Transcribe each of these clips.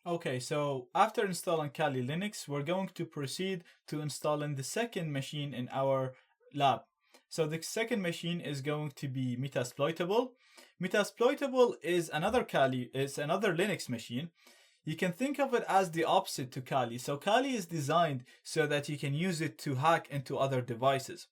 Okay, so after installing Kali Linux, we're going to proceed to installing the second machine in our lab. So the second machine is going to be Metasploitable. Metasploitable is another Linux machine. You can think of it as the opposite to Kali. So Kali is designed so that you can use it to hack into other devices.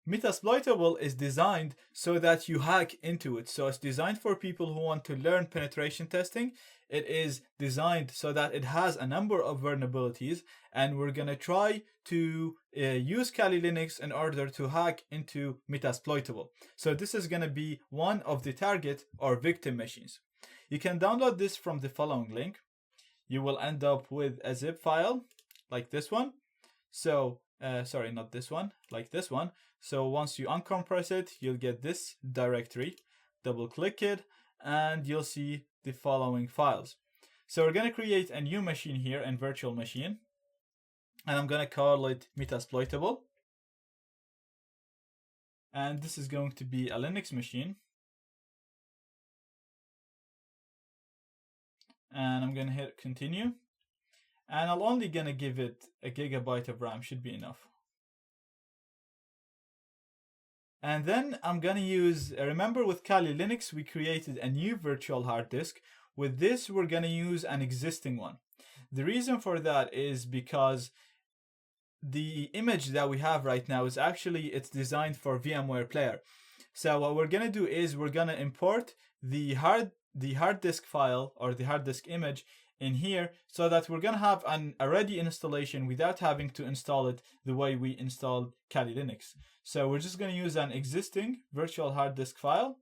Metasploitable is designed so that you hack into it. So it's designed for people who want to learn penetration testing. It is designed so that it has a number of vulnerabilities, and we're gonna try to use Kali Linux in order to hack into Metasploitable. So this is gonna be one of the target or victim machines. You can download this from the following link. You will end up with a zip file like this one. So sorry, not this one, like this one. So once you uncompress it, you'll get this directory. Double click it and you'll see the following files. So we're going to create a new machine here in virtual machine, and I'm going to call it Metasploitable. And this is going to be a Linux machine. And I'm going to hit continue. And I'm only going to give it a gigabyte of RAM, should be enough. And then I'm going to use, remember with Kali Linux, we created a new virtual hard disk. With this, we're going to use an existing one. The reason for that is because the image that we have right now is actually, it's designed for VMware Player. So what we're going to do is we're going to import the hard disk file or the hard disk image in here, so that we're going to have a ready installation without having to install it the way we installed Kali Linux. So we're just going to use an existing virtual hard disk file,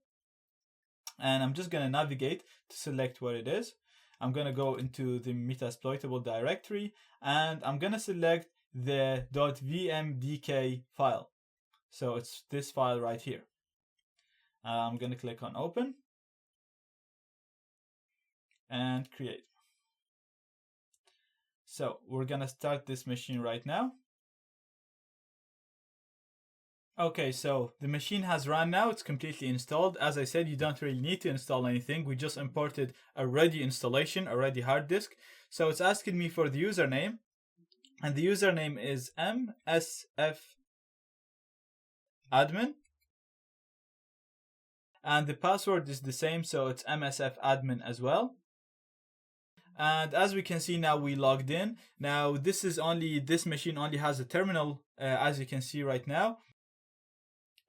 and I'm just going to navigate to select what it is. I'm going to go into the Metasploitable directory, and I'm going to select the .vmdk file. So it's this file right here. I'm going to click on open and create. So we're gonna start this machine right now. Okay, so the machine has run now, it's completely installed. As I said, you don't really need to install anything. We just imported a ready installation, a ready hard disk. So it's asking me for the username, and the username is msfadmin. And the password is the same, so it's msfadmin as well. And as we can see now, we logged in. Now this machine only has a terminal, as you can see right now.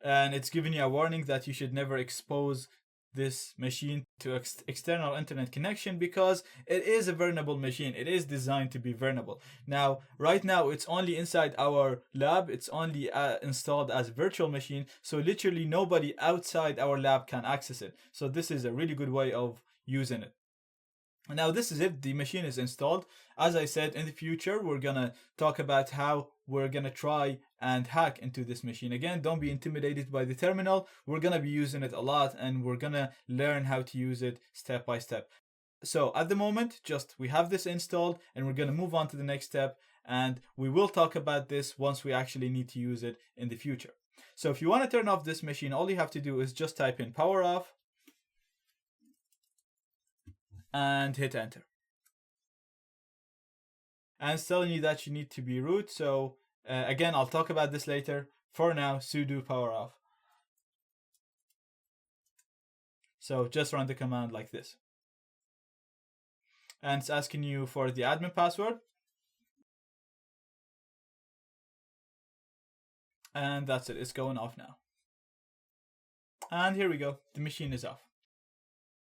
And it's giving you a warning that you should never expose this machine to external internet connection, because it is a vulnerable machine. It is designed to be vulnerable. Now, right now, it's only inside our lab. It's only installed as a virtual machine. So literally nobody outside our lab can access it. So this is a really good way of using it. Now this is it, the machine is installed. As I said, in the future we're gonna talk about how we're gonna try and hack into this machine. Again, don't be intimidated by the terminal. We're gonna be using it a lot, and we're gonna learn how to use it step by step. So at the moment, just we have this installed, and we're gonna move on to the next step, and we will talk about this once we actually need to use it in the future. So if you want to turn off this machine, all you have to do is just type in power off and hit enter. And it's telling you that you need to be root. So again, I'll talk about this later. For now, sudo power off. So just run the command like this. And it's asking you for the admin password. And that's it, it's going off now. And here we go, the machine is off.